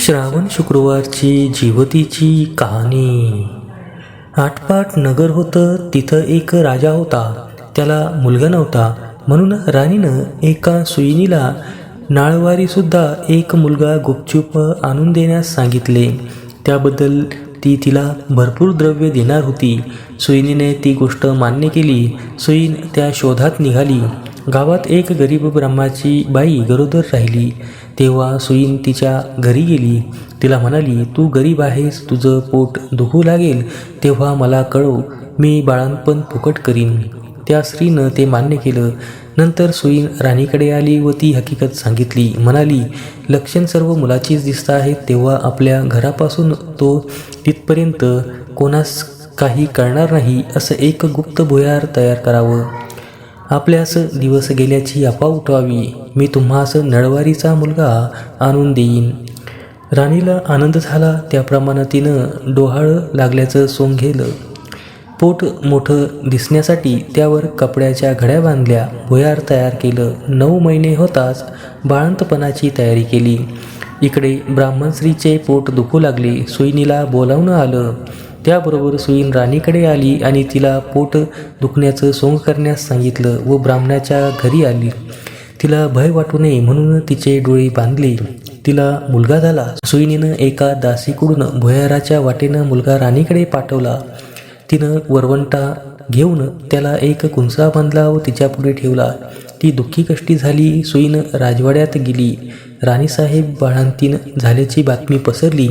श्रावण शुक्रवारची जीवतीची कहाणी. आटपाट नगर होतं. तिथं एक राजा होता. त्याला मुलगा नव्हता, म्हणून राणीनं एका सुईणीला नाळवारीसुद्धा एक मुलगा गुपचूप आणून देण्यास सांगितले. त्याबद्दल ती तिला भरपूर द्रव्य देणार होती. सुईणीने ती गोष्ट मान्य केली. सुईण त्या शोधात निघाली. गावात एक गरीब ब्राह्मणाची बाई गरोदर राहिली. तेव्हा सुईण तिच्या घरी गेली. तिला म्हणाली, तू गरीब आहेस, तुझं पोट दुखू लागेल तेव्हा मला कळव, मी बाळंतपण फुकट करीन. त्या स्त्रीनं ते मान्य केलं. नंतर सुईण राणीकडे आली व ती हकीकत सांगितली. म्हणाली, लक्षण सर्व मुलाचीच दिसत आहेत, तेव्हा आपल्या घरापासून तो तिथपर्यंत कोणास काही कळणार नाही असं एक गुप्त भुयार तयार करावं. आपल्यास दिवस गेल्याची अफवा उठवावी. मी तुम्हास नळवारीचा मुलगा आणून देईन. राणीला आनंद झाला. त्याप्रमाणे तिनं डोहाळं लागल्याचं सोंग घेतलं. पोट मोठं दिसण्यासाठी त्यावर कपड्याच्या घड्या बांधल्या. भुयार तयार केलं. 9 महिने होताच बाळंतपणाची तयारी केली. इकडे ब्राह्मण स्त्रीचे पोट दुखू लागले. सुईणीला बोलावणं आलं. त्याबरोबर सुईण राणीकडे आली आणि तिला पोट दुखण्याचं सोंग करण्यास सांगितलं व ब्राह्मणाच्या घरी आली. तिला भय वाटू नये म्हणून तिचे डोळे बांधले. तिला मुलगा झाला. सुईणीनं एका दासीकडून भुयाराच्या वाटेनं मुलगा राणीकडे पाठवला. तिनं वरवंटा घेऊन त्याला एक कुंचरा बांधला व तिच्यापुढे ठेवला. ती दुःखी कष्टी झाली. सुईण राजवाड्यात गेली. राणीसाहेब बाळंतीण झाल्याची बातमी पसरली.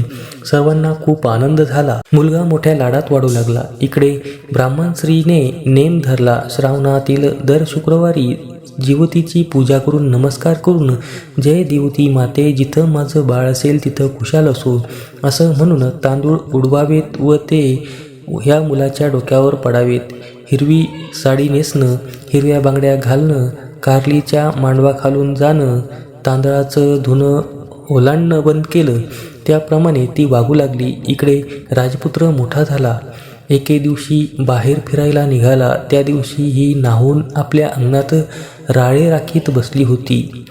सर्वांना खूप आनंद झाला. मुलगा मोठ्या लाडात वाढू लागला. इकडे ब्राह्मण स्त्रीने नेम धरला. श्रावणातील दर शुक्रवारी जीवतीची पूजा करून नमस्कार करून, जय देवती माते, जिथं माझं बाळ असेल तिथं खुशाल असो असं म्हणून तांदूळ उडवावेत व ते ह्या मुलाच्या डोक्यावर पडावेत. हिरवी साडी नेसणं, हिरव्या बांगड्या घालणं, कारलीच्या मांडवाखालून जाणं, तांदळाचं धुणं ओलांडणं बंद केलं. त्याप्रमाणे ती वागू लागली. इकडे राजपुत्र मोठा झाला. एके दिवशी बाहेर फिरायला निघाला. त्या दिवशी ही नाहून आपल्या अंगणात राळे राखीत बसली होती.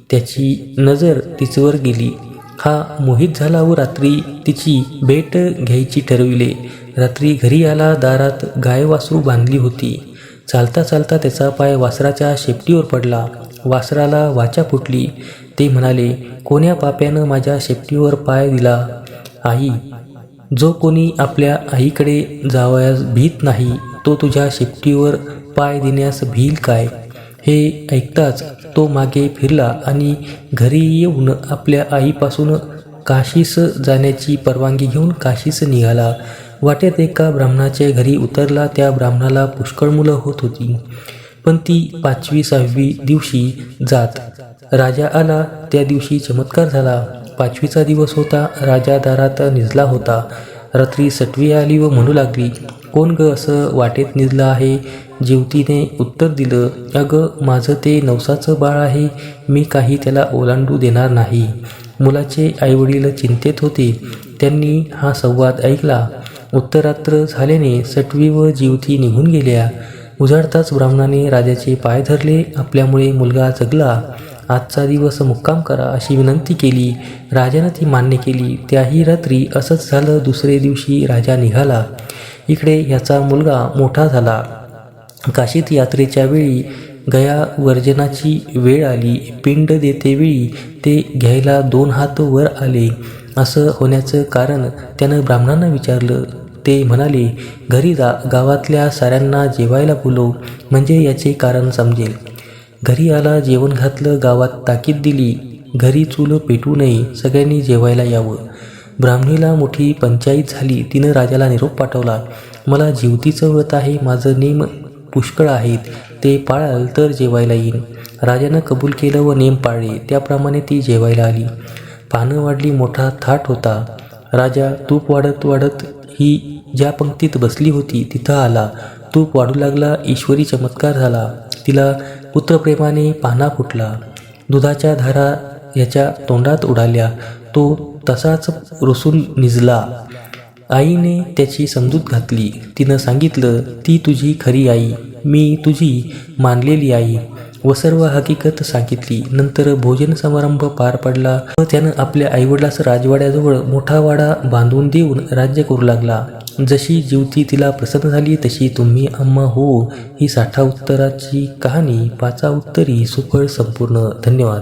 त्याची नजर तिच्यावर गेली. हा मोहित झाला व रात्री तिची भेट घ्यायची ठरविले. रात्री घरी आला. दारात गाय वासरू बांधली होती. चालता चालता त्याचा पाय वासराच्या शेपटीवर पडला. वासराला वाचा फुटली. ते म्हणाले, कोण्या पाप्यानं माझ्या शेपटीवर पाय दिला? आई, जो कोणी आपल्या आईकडे जावयास भीत नाही तो तुझ्या शेपटीवर पाय देण्यास भील काय? हे ऐकताच तो मागे फिरला आणि घरी येऊन आपल्या आईपासून काशीस जाण्याची परवानगी घेऊन काशीस निघाला. वाटेत एका ब्राह्मणाच्या घरी उतरला. त्या ब्राह्मणाला पुष्कळ मुलं होत होती, पण ती 5वी 6वी दिवशी जात. राजा आला. त्या दिवशी चमत्कार झाला. 5वीचा दिवस होता. राजा दारात निजला होता. रात्री सटवी आली व म्हणू लागली, कोण ग असं वाटेत निजलं आहे? जीवतीने उत्तर दिलं, अगं माझं ते नवसाचं बाळ आहे, मी काही त्याला ओलांडू देणार नाही. मुलाचे आईवडील चिंतेत होते. त्यांनी हा संवाद ऐकला. उत्तरात्र झाल्याने सटवी व जीवती निघून गेल्या. उजाडताच ब्राह्मणाने राजाचे पाय धरले. आपल्यामुळे मुलगा जगला. आजचा दिवस मुक्काम करा अशी विनंती केली. राजानं ती मान्य केली. त्याही रात्री असंच झालं. दुसरे दिवशी राजा निघाला. इकडे ह्याचा मुलगा मोठा झाला. काशीत यात्रेच्या वेळी गया वर्जनाची वेळ आली. पिंड देतेवेळी ते घ्यायला 2 हात वर आले. असं होण्याचं कारण त्यानं ब्राह्मणांना विचारलं. ते म्हणाले, घरी जा, गावातल्या साऱ्यांना जेवायला बोलव, म्हणजे याचे कारण समजेल. घरी आला. जेवण घातलं. गावात ताकीद दिली, घरी चूल पेटू नये, सगळ्यांनी जेवायला यावं. ब्राह्मणीला मोठी पंचायत झाली. तिनं राजाला निरोप पाठवला, मला जीवतीचं व्रत आहे, माझं नेम पुष्कळ आहेत, ते पाळाल तर जेवायला येईन. राजानं कबूल केलं व नेम पाळले. त्याप्रमाणे ती जेवायला आली. पानं वाढली. मोठा थाट होता. राजा तूप वाढत वाढत ही ज्या पंक्तीत बसली होती तिथं आला. तूप वाढू लागला. ईश्वरी चमत्कार झाला. तिला पुत्रप्रेमाने पाना फुटला. दुधाच्या धारा याच्या तोंडात उडाल्या. तो तसाच रुसून निजला. आईने त्याची समजूत घातली. तिनं सांगितलं, ती तुझी खरी आई, मी तुझी मानलेली आई. व सर्व हकीकत सांगितली. नंतर भोजन समारंभ पार पडला व त्यानं आपल्या आईवडिलास राजवाड्याजवळ मोठा वाडा बांधून देऊन राज्य करू लागला. जशी जीवती तिला प्रसन्न झाली तशी तुम्ही आम्हा हो ही 60 उत्तराची कहाणी 5 उत्तरी सुफळ संपूर्ण. धन्यवाद.